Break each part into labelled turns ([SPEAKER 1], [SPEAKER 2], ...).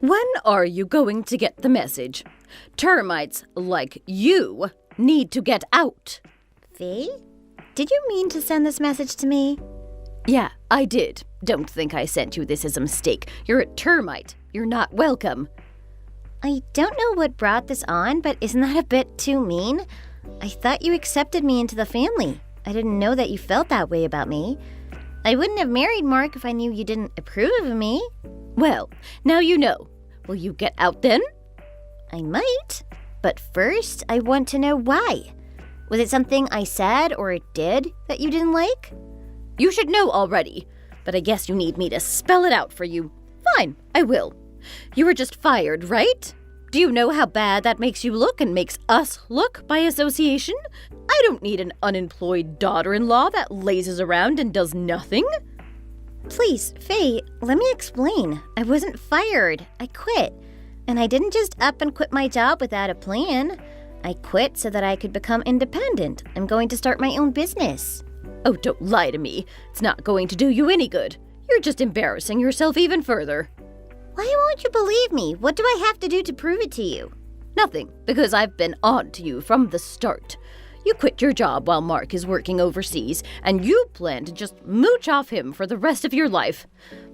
[SPEAKER 1] When are you going to get the message? Termites like you need to get out.
[SPEAKER 2] Faye? Did you mean to send this message to me?
[SPEAKER 1] Yeah, I did. Don't think I sent you this as a mistake. You're a termite. You're not welcome.
[SPEAKER 2] I don't know what brought this on, but isn't that a bit too mean? I thought you accepted me into the family. I didn't know that you felt that way about me. I wouldn't have married Mark if I knew you didn't approve of me.
[SPEAKER 1] Well, now you know. Will you get out then?
[SPEAKER 2] I might, but first I want to know why. Was it something I said or did that you didn't like?
[SPEAKER 1] You should know already, but I guess you need me to spell it out for you. Fine, I will. You were just fired, right? Do you know how bad that makes you look and makes us look by association? I don't need an unemployed daughter-in-law that lazes around and does nothing.
[SPEAKER 2] Please, Faye, let me explain. I wasn't fired. I quit. And I didn't just up and quit my job without a plan. I quit so that I could become independent. I'm going to start my own business.
[SPEAKER 1] Oh, don't lie to me. It's not going to do you any good. You're just embarrassing yourself even further.
[SPEAKER 2] Why won't you believe me? What do I have to do to prove it to you?
[SPEAKER 1] Nothing, because I've been on to you from the start. You quit your job while Mark is working overseas, and you plan to just mooch off him for the rest of your life.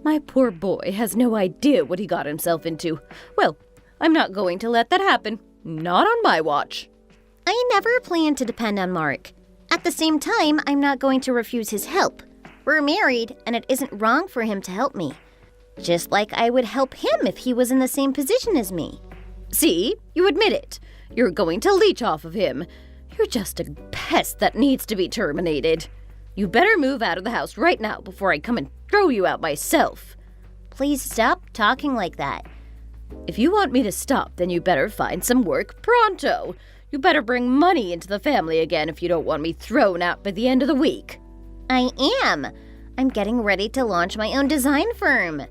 [SPEAKER 1] My poor boy has no idea what he got himself into. Well, I'm not going to let that happen. Not on my watch.
[SPEAKER 2] I never planned to depend on Mark. At the same time, I'm not going to refuse his help. We're married, and it isn't wrong for him to help me. Just like I would help him if he was in the same position as me.
[SPEAKER 1] See? You admit it. You're going to leech off of him. You're just a pest that needs to be terminated. You better move out of the house right now before I come and throw you out myself.
[SPEAKER 2] Please stop talking like that.
[SPEAKER 1] If you want me to stop, then you better find some work pronto. You better bring money into the family again if you don't want me thrown out by the end of the week.
[SPEAKER 2] I am. I'm getting ready to launch my own design firm.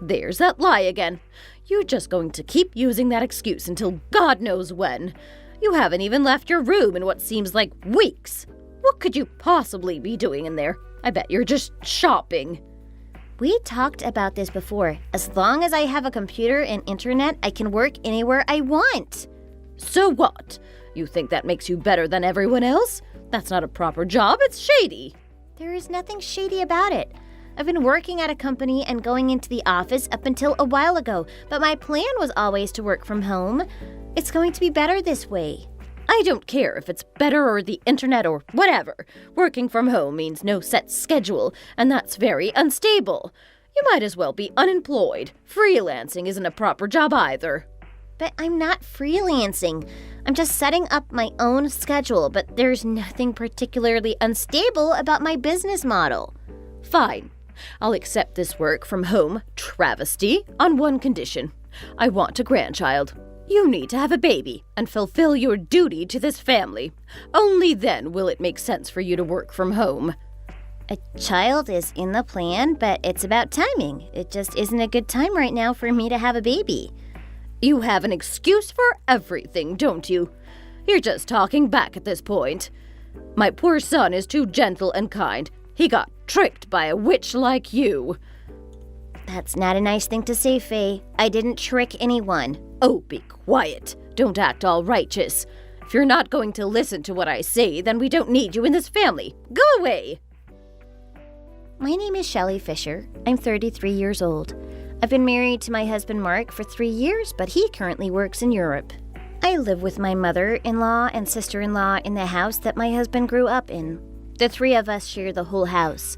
[SPEAKER 1] There's that lie again. You're just going to keep using that excuse until God knows when. You haven't even left your room in what seems like weeks. What could you possibly be doing in there? I bet you're just shopping.
[SPEAKER 2] We talked about this before. As long as I have a computer and internet, I can work anywhere I want.
[SPEAKER 1] So what? You think that makes you better than everyone else? That's not a proper job, it's shady.
[SPEAKER 2] There is nothing shady about it. I've been working at a company and going into the office up until a while ago, but my plan was always to work from home. It's going to be better this way.
[SPEAKER 1] I don't care if it's better or the internet or whatever. Working from home means no set schedule, and that's very unstable. You might as well be unemployed. Freelancing isn't a proper job either.
[SPEAKER 2] But I'm not freelancing. I'm just setting up my own schedule, but there's nothing particularly unstable about my business model.
[SPEAKER 1] Fine. I'll accept this work from home travesty on one condition. I want a grandchild. You need to have a baby and fulfill your duty to this family. Only then will it make sense for you to work from home.
[SPEAKER 2] A child is in the plan, but it's about timing. It just isn't a good time right now for me to have a baby.
[SPEAKER 1] You have an excuse for everything, don't you? You're just talking back at this point. My poor son is too gentle and kind. He got tricked by a witch like you.
[SPEAKER 2] That's not a nice thing to say, Faye. I didn't trick anyone.
[SPEAKER 1] Oh, be quiet. Don't act all righteous. If you're not going to listen to what I say, then we don't need you in this family. Go away!
[SPEAKER 2] My name is Shelley Fisher. I'm 33 years old. I've been married to my husband Mark for 3 years, but he currently works in Europe. I live with my mother-in-law and sister-in-law in the house that my husband grew up in. The three of us share the whole house.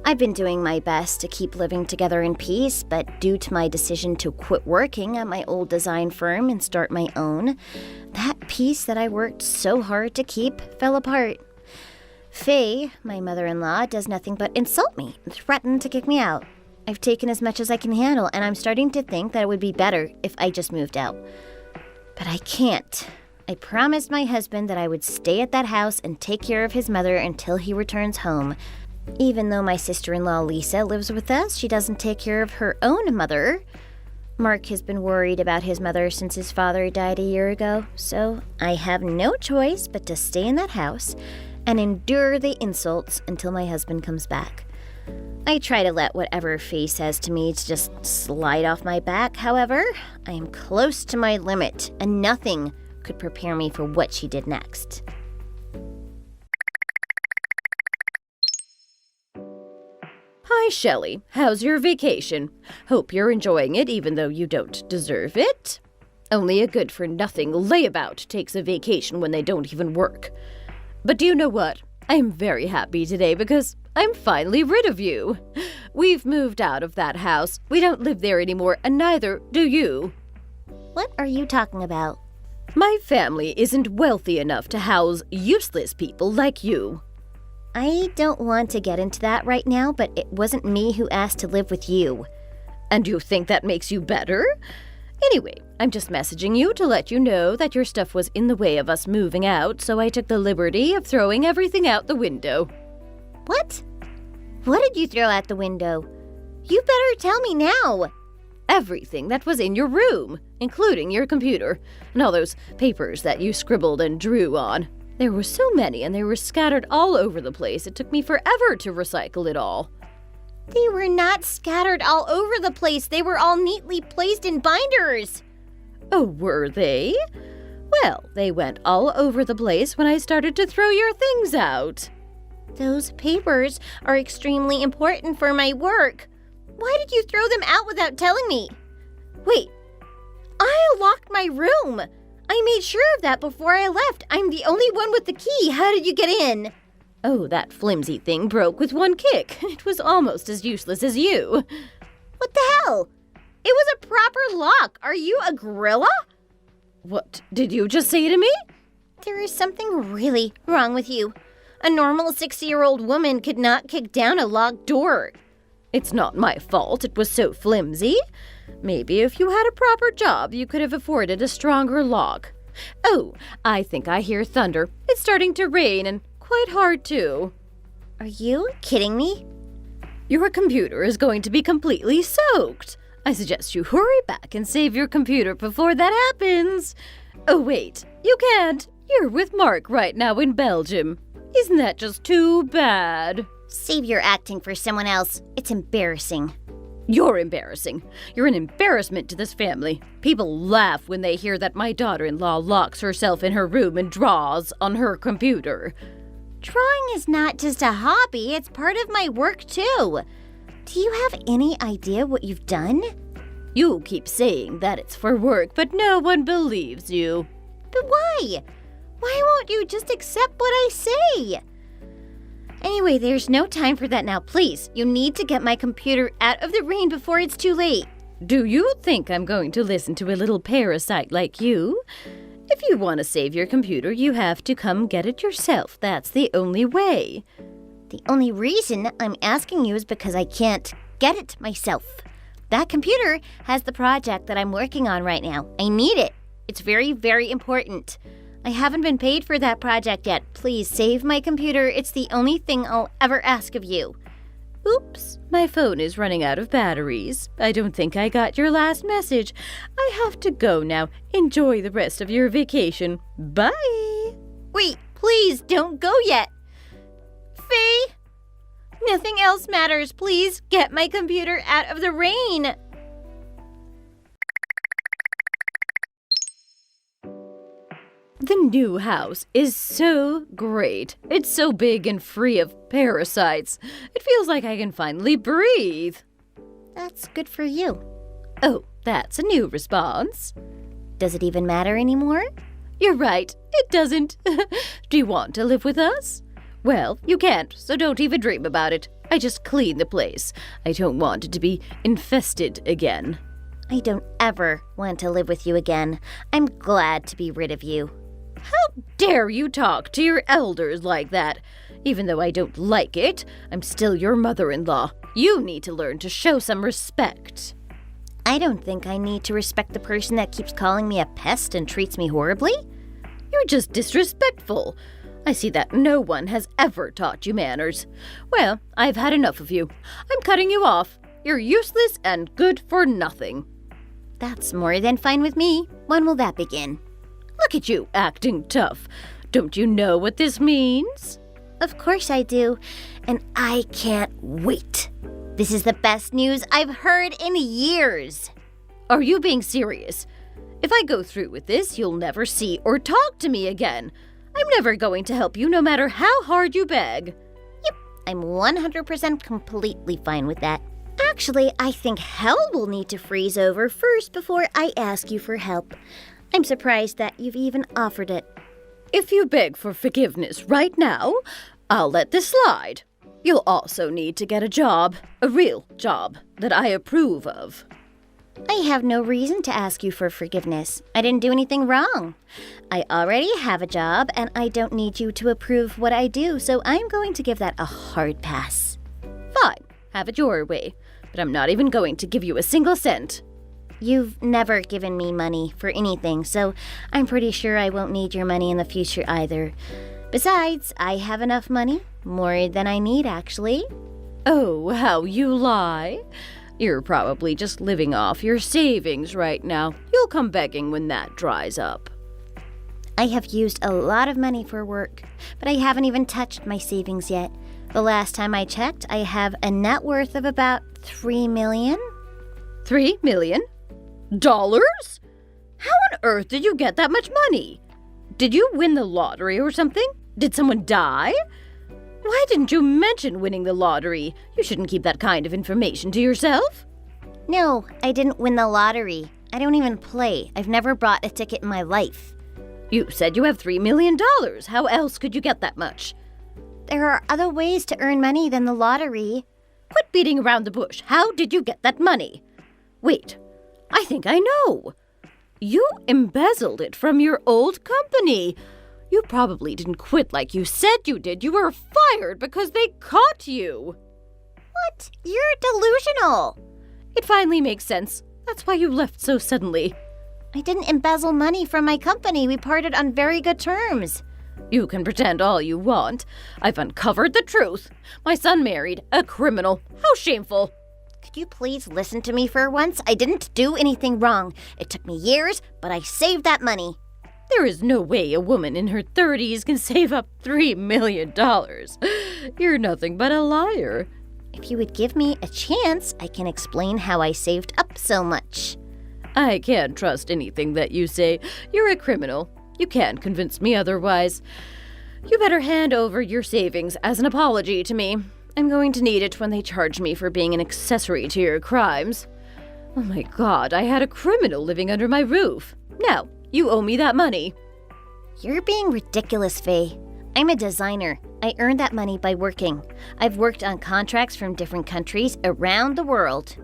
[SPEAKER 2] I've been doing my best to keep living together in peace, but due to my decision to quit working at my old design firm and start my own, that peace that I worked so hard to keep fell apart. Faye, my mother-in-law, does nothing but insult me and threaten to kick me out. I've taken as much as I can handle, and I'm starting to think that it would be better if I just moved out. But I can't. I promised my husband that I would stay at that house and take care of his mother until he returns home. Even though my sister-in-law Lisa lives with us, she doesn't take care of her own mother. Mark has been worried about his mother since his father died a year ago, so I have no choice but to stay in that house and endure the insults until my husband comes back. I try to let whatever Faye says to me to just slide off my back. However, I am close to my limit, and nothing could prepare me for what she did next.
[SPEAKER 1] Hi, Shelley. How's your vacation? Hope you're enjoying it even though you don't deserve it. Only a good-for-nothing layabout takes a vacation when they don't even work. But do you know what? I am very happy today because I'm finally rid of you. We've moved out of that house. We don't live there anymore, and neither do you.
[SPEAKER 2] What are you talking about?
[SPEAKER 1] My family isn't wealthy enough to house useless people like you.
[SPEAKER 2] I don't want to get into that right now, but it wasn't me who asked to live with you.
[SPEAKER 1] And you think that makes you better? Anyway, I'm just messaging you to let you know that your stuff was in the way of us moving out, so I took the liberty of throwing everything out the window.
[SPEAKER 2] What? What did you throw out the window? You better tell me now.
[SPEAKER 1] Everything that was in your room, including your computer, and all those papers that you scribbled and drew on. There were so many, and they were scattered all over the place. It took me forever to recycle it all.
[SPEAKER 2] They were not scattered all over the place. They were all neatly placed in binders.
[SPEAKER 1] Oh, were they? Well, they went all over the place when I started to throw your things out.
[SPEAKER 2] Those papers are extremely important for my work. Why did you throw them out without telling me? Wait, I locked my room. I made sure of that before I left. I'm the only one with the key. How did you get in?
[SPEAKER 1] Oh, that flimsy thing broke with one kick. It was almost as useless as you.
[SPEAKER 2] What the hell? It was a proper lock. Are you a gorilla?
[SPEAKER 1] What did you just say to me?
[SPEAKER 2] There is something really wrong with you. A normal 60-year-old woman could not kick down a locked door.
[SPEAKER 1] It's not my fault it was so flimsy. Maybe if you had a proper job, you could have afforded a stronger lock. Oh, I think I hear thunder. It's starting to rain, and quite hard, too.
[SPEAKER 2] Are you kidding me?
[SPEAKER 1] Your computer is going to be completely soaked. I suggest you hurry back and save your computer before that happens. Oh, wait, you can't. You're with Mark right now in Belgium. Isn't that just too bad?
[SPEAKER 2] Save your acting for someone else. It's embarrassing.
[SPEAKER 1] You're embarrassing. You're an embarrassment to this family. People laugh when they hear that my daughter-in-law locks herself in her room and draws on her computer.
[SPEAKER 2] Drawing is not just a hobby, it's part of my work too. Do you have any idea what you've done?
[SPEAKER 1] You keep saying that it's for work, but no one believes you.
[SPEAKER 2] But why? Why won't you just accept what I say? Anyway, there's no time for that now. Please, you need to get my computer out of the rain before it's too late.
[SPEAKER 1] Do you think I'm going to listen to a little parasite like you? If you want to save your computer, you have to come get it yourself. That's the only way.
[SPEAKER 2] The only reason I'm asking you is because I can't get it myself. That computer has the project that I'm working on right now. I need it. It's very, very important. I haven't been paid for that project yet. Please save my computer. It's the only thing I'll ever ask of you.
[SPEAKER 1] Oops, my phone is running out of batteries. I don't think I got your last message. I have to go now. Enjoy the rest of your vacation. Bye.
[SPEAKER 2] Wait, please don't go yet. Faye, nothing else matters. Please get my computer out of the rain.
[SPEAKER 1] The new house is so great. It's so big and free of parasites. It feels like I can finally breathe.
[SPEAKER 2] That's good for you.
[SPEAKER 1] Oh, that's a new response.
[SPEAKER 2] Does it even matter anymore?
[SPEAKER 1] You're right, it doesn't. Do you want to live with us? Well, you can't, so don't even dream about it. I just cleaned the place. I don't want it to be infested again.
[SPEAKER 2] I don't ever want to live with you again. I'm glad to be rid of you.
[SPEAKER 1] How dare you talk to your elders like that? Even though I don't like it, I'm still your mother-in-law. You need to learn to show some respect.
[SPEAKER 2] I don't think I need to respect the person that keeps calling me a pest and treats me horribly.
[SPEAKER 1] You're just disrespectful. I see that no one has ever taught you manners. Well, I've had enough of you. I'm cutting you off. You're useless and good for nothing.
[SPEAKER 2] That's more than fine with me. When will that begin?
[SPEAKER 1] Look at you, acting tough. Don't you know what this means?
[SPEAKER 2] Of course I do, and I can't wait. This is the best news I've heard in years.
[SPEAKER 1] Are you being serious? If I go through with this, you'll never see or talk to me again. I'm never going to help you no matter how hard you beg.
[SPEAKER 2] Yep, I'm 100% completely fine with that. Actually, I think hell will need to freeze over first before I ask you for help. I'm surprised that you've even offered it.
[SPEAKER 1] If you beg for forgiveness right now, I'll let this slide. You'll also need to get a job, a real job that I approve of.
[SPEAKER 2] I have no reason to ask you for forgiveness. I didn't do anything wrong. I already have a job, and I don't need you to approve what I do, so I'm going to give that a hard pass.
[SPEAKER 1] Fine, have it your way, but I'm not even going to give you a single cent.
[SPEAKER 2] You've never given me money for anything, so I'm pretty sure I won't need your money in the future either. Besides, I have enough money, more than I need actually.
[SPEAKER 1] Oh, how you lie. You're probably just living off your savings right now. You'll come begging when that dries up.
[SPEAKER 2] I have used a lot of money for work, but I haven't even touched my savings yet. The last time I checked, I have a net worth of about $3 million.
[SPEAKER 1] $3 million? Dollars? How on earth did you get that much money? Did you win the lottery or something? Did someone die? Why didn't you mention winning the lottery? You shouldn't keep that kind of information to yourself.
[SPEAKER 2] No, I didn't win the lottery. I don't even play. I've never bought a ticket in my life.
[SPEAKER 1] You said you have $3 million. How else could you get that much?
[SPEAKER 2] There are other ways to earn money than the lottery.
[SPEAKER 1] Quit beating around the bush. How did you get that money? Wait, I think I know. You embezzled it from your old company. You probably didn't quit like you said you did. You were fired because they caught you.
[SPEAKER 2] What? You're delusional.
[SPEAKER 1] It finally makes sense. That's why you left so suddenly.
[SPEAKER 2] I didn't embezzle money from my company. We parted on very good terms.
[SPEAKER 1] You can pretend all you want. I've uncovered the truth. My son married a criminal. How shameful.
[SPEAKER 2] Could you please listen to me for once? I didn't do anything wrong. It took me years, but I saved that money.
[SPEAKER 1] There is no way a woman in her 30s can save up $3 million. You're nothing but a liar.
[SPEAKER 2] If you would give me a chance, I can explain how I saved up so much.
[SPEAKER 1] I can't trust anything that you say. You're a criminal. You can't convince me otherwise. You better hand over your savings as an apology to me. I'm going to need it when they charge me for being an accessory to your crimes. Oh my God, I had a criminal living under my roof. Now, you owe me that money.
[SPEAKER 2] You're being ridiculous, Faye. I'm a designer. I earned that money by working. I've worked on contracts from different countries around the world.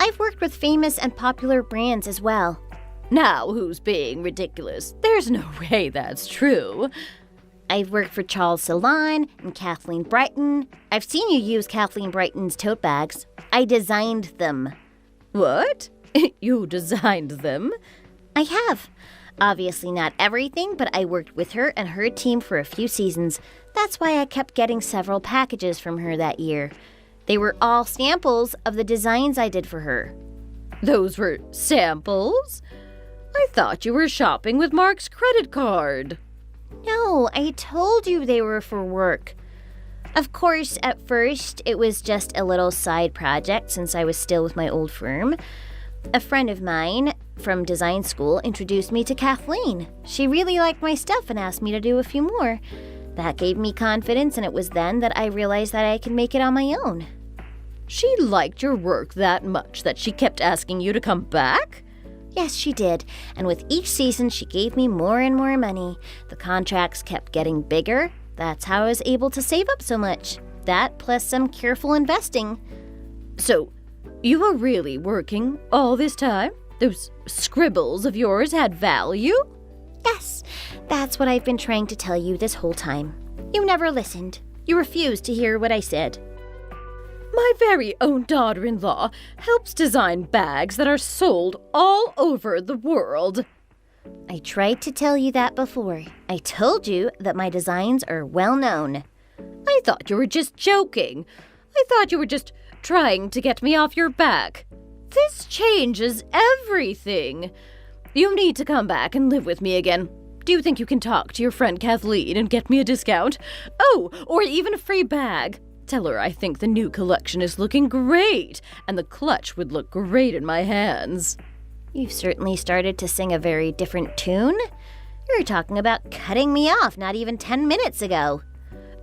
[SPEAKER 2] I've worked with famous and popular brands as well.
[SPEAKER 1] Now who's being ridiculous? There's no way that's true.
[SPEAKER 2] I've worked for Charles Salon and Kathleen Brighton. I've seen you use Kathleen Brighton's tote bags. I designed them.
[SPEAKER 1] What? You designed them?
[SPEAKER 2] I have. Obviously not everything, but I worked with her and her team for a few seasons. That's why I kept getting several packages from her that year. They were all samples of the designs I did for her.
[SPEAKER 1] Those were samples? I thought you were shopping with Mark's credit card.
[SPEAKER 2] No, I told you they were for work. Of course, at first, it was just a little side project since I was still with my old firm. A friend of mine from design school introduced me to Kathleen. She really liked my stuff and asked me to do a few more. That gave me confidence, and it was then that I realized that I could make it on my own.
[SPEAKER 1] She liked your work that much that she kept asking you to come back?
[SPEAKER 2] Yes, she did. And with each season, she gave me more and more money. The contracts kept getting bigger. That's how I was able to save up so much. That plus some careful investing.
[SPEAKER 1] So, you were really working all this time? Those scribbles of yours had value?
[SPEAKER 2] Yes, that's what I've been trying to tell you this whole time. You never listened. You refused to hear what I said.
[SPEAKER 1] My very own daughter-in-law helps design bags that are sold all over the world.
[SPEAKER 2] I tried to tell you that before. I told you that my designs are well known.
[SPEAKER 1] I thought you were just joking. I thought you were just trying to get me off your back. This changes everything. You need to come back and live with me again. Do you think you can talk to your friend Kathleen and get me a discount? Oh, or even a free bag. Tell her I think the new collection is looking great, and the clutch would look great in my hands.
[SPEAKER 2] You've certainly started to sing a very different tune. You were talking about cutting me off not even 10 minutes ago.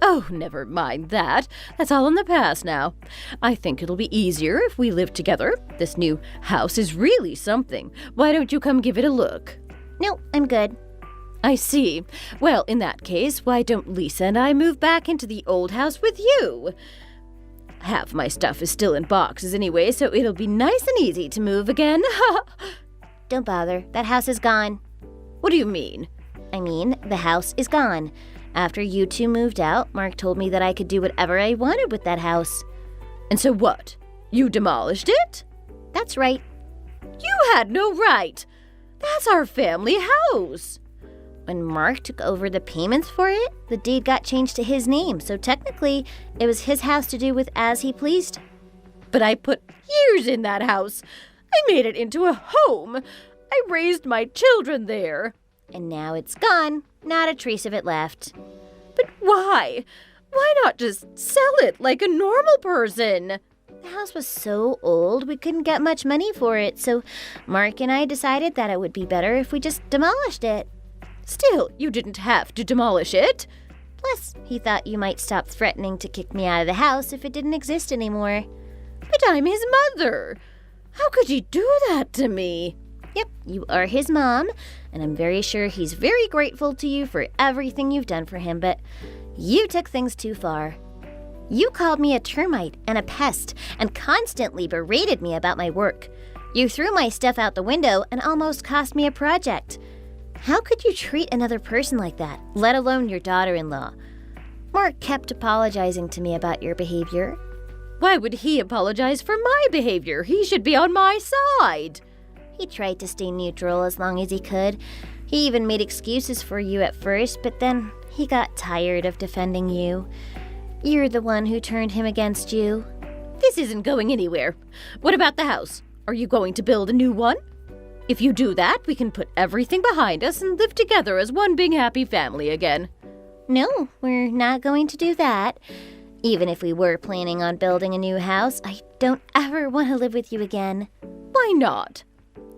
[SPEAKER 1] Oh, never mind that. That's all in the past now. I think it'll be easier if we live together. This new house is really something. Why don't you come give it a look?
[SPEAKER 2] No, I'm good.
[SPEAKER 1] I see. Well, in that case, why don't Lisa and I move back into the old house with you? Half my stuff is still in boxes anyway, so it'll be nice and easy to move again.
[SPEAKER 2] Don't bother. That house is gone.
[SPEAKER 1] What do you mean?
[SPEAKER 2] I mean, the house is gone. After you two moved out, Mark told me that I could do whatever I wanted with that house.
[SPEAKER 1] And so what? You demolished it?
[SPEAKER 2] That's right.
[SPEAKER 1] You had no right. That's our family house.
[SPEAKER 2] When Mark took over the payments for it, the deed got changed to his name, so technically, it was his house to do with as he pleased.
[SPEAKER 1] But I put years in that house. I made it into a home. I raised my children there.
[SPEAKER 2] And now it's gone. Not a trace of it left.
[SPEAKER 1] But why? Why not just sell it like a normal person?
[SPEAKER 2] The house was so old, we couldn't get much money for it, so Mark and I decided that it would be better if we just demolished it.
[SPEAKER 1] Still, you didn't have to demolish it.
[SPEAKER 2] Plus, he thought you might stop threatening to kick me out of the house if it didn't exist anymore.
[SPEAKER 1] But I'm his mother. How could he do that to me?
[SPEAKER 2] Yep, you are his mom, and I'm very sure he's very grateful to you for everything you've done for him, but you took things too far. You called me a termite and a pest and constantly berated me about my work. You threw my stuff out the window and almost cost me a project. How could you treat another person like that, let alone your daughter-in-law? Mark kept apologizing to me about your behavior.
[SPEAKER 1] Why would he apologize for my behavior? He should be on my side.
[SPEAKER 2] He tried to stay neutral as long as he could. He even made excuses for you at first, but then he got tired of defending you. You're the one who turned him against you.
[SPEAKER 1] This isn't going anywhere. What about the house? Are you going to build a new one? If you do that, we can put everything behind us and live together as one big happy family again.
[SPEAKER 2] No, we're not going to do that. Even if we were planning on building a new house, I don't ever want to live with you again.
[SPEAKER 1] Why not?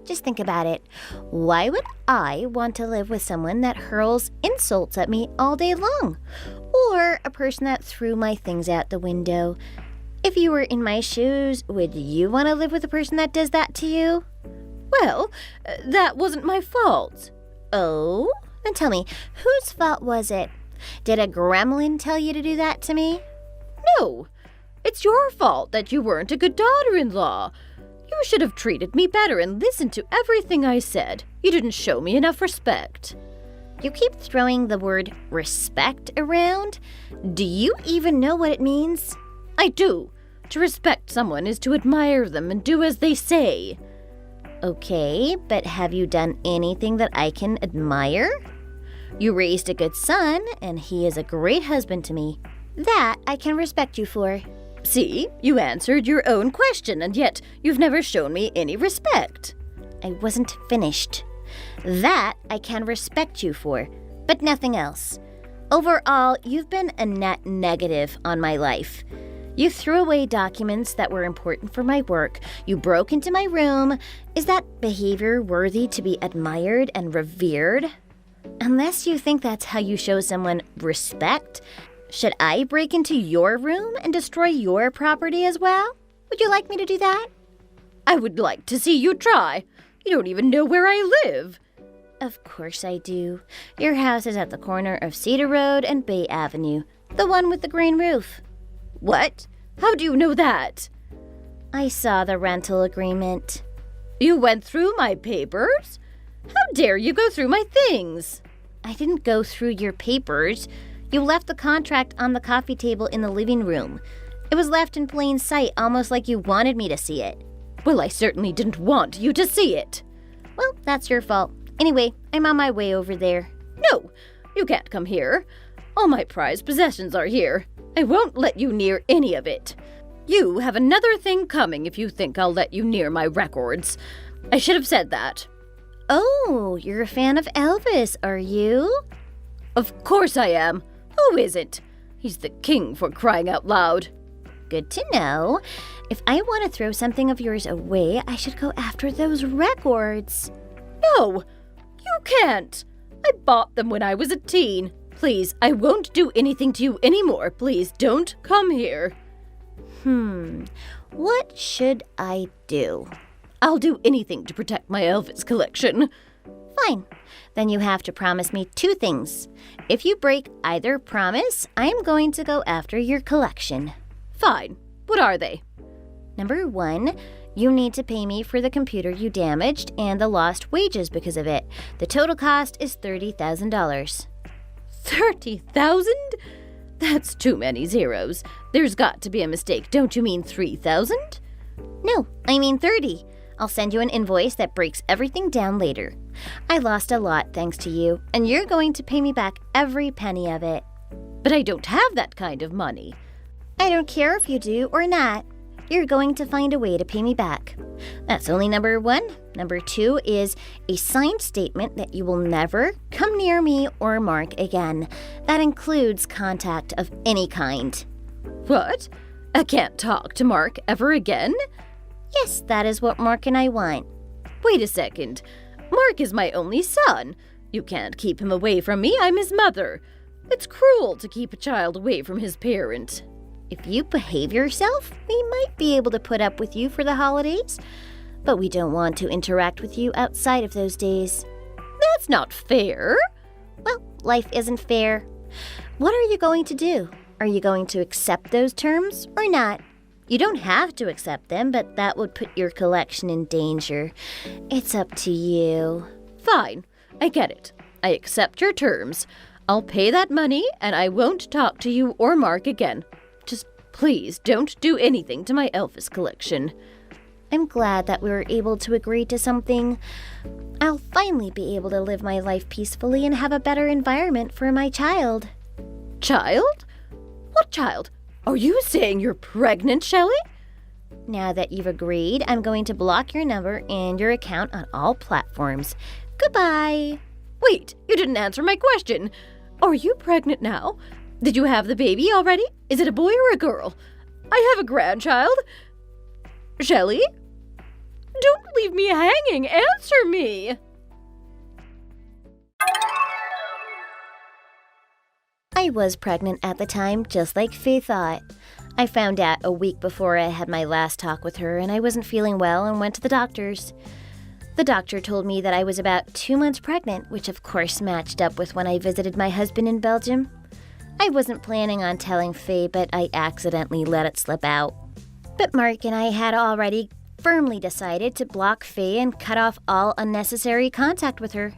[SPEAKER 2] Just think about it. Why would I want to live with someone that hurls insults at me all day long? Or a person that threw my things out the window? If you were in my shoes, would you want to live with a person that does that to you?
[SPEAKER 1] Well, that wasn't my fault.
[SPEAKER 2] Oh? Then tell me, whose fault was it? Did a gremlin tell you to do that to me?
[SPEAKER 1] No. It's your fault that you weren't a good daughter-in-law. You should have treated me better and listened to everything I said. You didn't show me enough respect.
[SPEAKER 2] You keep throwing the word respect around. Do you even know what it means?
[SPEAKER 1] I do. To respect someone is to admire them and do as they say.
[SPEAKER 2] Okay, but have you done anything that I can admire? You raised a good son, and he is a great husband to me. That I can respect you for.
[SPEAKER 1] See, you answered your own question, and yet you've never shown me any respect.
[SPEAKER 2] I wasn't finished. That I can respect you for, but nothing else. Overall, you've been a net negative on my life. You threw away documents that were important for my work. You broke into my room. Is that behavior worthy to be admired and revered? Unless you think that's how you show someone respect, should I break into your room and destroy your property as well? Would you like me to do that?
[SPEAKER 1] I would like to see you try. You don't even know where I live.
[SPEAKER 2] Of course I do. Your house is at the corner of Cedar Road and Bay Avenue, the one with the green roof.
[SPEAKER 1] What? How do you know that?
[SPEAKER 2] I saw the rental agreement.
[SPEAKER 1] You went through my papers? How dare you go through my things?
[SPEAKER 2] I didn't go through your papers. You left the contract on the coffee table in the living room. It was left in plain sight, almost like you wanted me to see it.
[SPEAKER 1] Well, I certainly didn't want you to see it.
[SPEAKER 2] Well, that's your fault. Anyway, I'm on my way over there.
[SPEAKER 1] No, you can't come here. All my prized possessions are here. I won't let you near any of it. You have another thing coming if you think I'll let you near my records. I should have said that.
[SPEAKER 2] Oh, you're a fan of Elvis, are you?
[SPEAKER 1] Of course I am. Who isn't? He's the king, for crying out loud.
[SPEAKER 2] Good to know. If I want to throw something of yours away, I should go after those records.
[SPEAKER 1] No, you can't. I bought them when I was a teen. Please, I won't do anything to you anymore. Please don't come here.
[SPEAKER 2] What should I do?
[SPEAKER 1] I'll do anything to protect my Elvis collection.
[SPEAKER 2] Fine. Then you have to promise me 2 things. If you break either promise, I'm going to go after your collection.
[SPEAKER 1] Fine. What are they?
[SPEAKER 2] Number 1, you need to pay me for the computer you damaged and the lost wages because of it. The total cost is $30,000.
[SPEAKER 1] 30,000? That's too many zeros. There's got to be a mistake. Don't you mean 3,000?
[SPEAKER 2] No, I mean 30. I'll send you an invoice that breaks everything down later. I lost a lot thanks to you, and you're going to pay me back every penny of it.
[SPEAKER 1] But I don't have that kind of money.
[SPEAKER 2] I don't care if you do or not. You're going to find a way to pay me back. That's only number 1. Number 2 is a signed statement that you will never come near me or Mark again. That includes contact of any kind.
[SPEAKER 1] What? I can't talk to Mark ever again?
[SPEAKER 2] Yes, that is what Mark and I want.
[SPEAKER 1] Wait a second. Mark is my only son. You can't keep him away from me. I'm his mother. It's cruel to keep a child away from his parent.
[SPEAKER 2] If you behave yourself, we might be able to put up with you for the holidays. But we don't want to interact with you outside of those days.
[SPEAKER 1] That's not fair.
[SPEAKER 2] Well, life isn't fair. What are you going to do? Are you going to accept those terms or not? You don't have to accept them, but that would put your collection in danger. It's up to you.
[SPEAKER 1] Fine. I get it. I accept your terms. I'll pay that money, and I won't talk to you or Mark again. Just please don't do anything to my Elvis collection.
[SPEAKER 2] I'm glad that we were able to agree to something. I'll finally be able to live my life peacefully and have a better environment for my child.
[SPEAKER 1] Child? What child? Are you saying you're pregnant, Shelley?
[SPEAKER 2] Now that you've agreed, I'm going to block your number and your account on all platforms. Goodbye.
[SPEAKER 1] Wait, you didn't answer my question. Are you pregnant now? Did you have the baby already? Is it a boy or a girl? I have a grandchild. Shelley? Don't leave me hanging. Answer me.
[SPEAKER 2] I was pregnant at the time, just like Faye thought. I found out a week before I had my last talk with her, and I wasn't feeling well and went to the doctor's. The doctor told me that I was about 2 months pregnant, which of course matched up with when I visited my husband in Belgium. I wasn't planning on telling Faye, but I accidentally let it slip out. But Mark and I had already firmly decided to block Faye and cut off all unnecessary contact with her.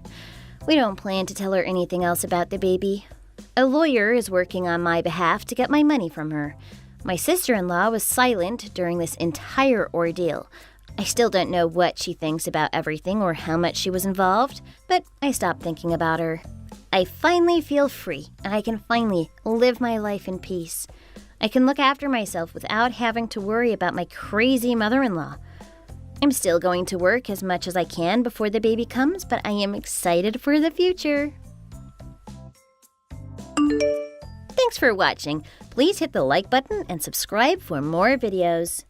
[SPEAKER 2] We don't plan to tell her anything else about the baby. A lawyer is working on my behalf to get my money from her. My sister-in-law was silent during this entire ordeal. I still don't know what she thinks about everything or how much she was involved, but I stopped thinking about her. I finally feel free, and I can finally live my life in peace. I can look after myself without having to worry about my crazy mother-in-law. I'm still going to work as much as I can before the baby comes, but I am excited for the future. Thanks for watching. Please hit the like button and subscribe for more videos.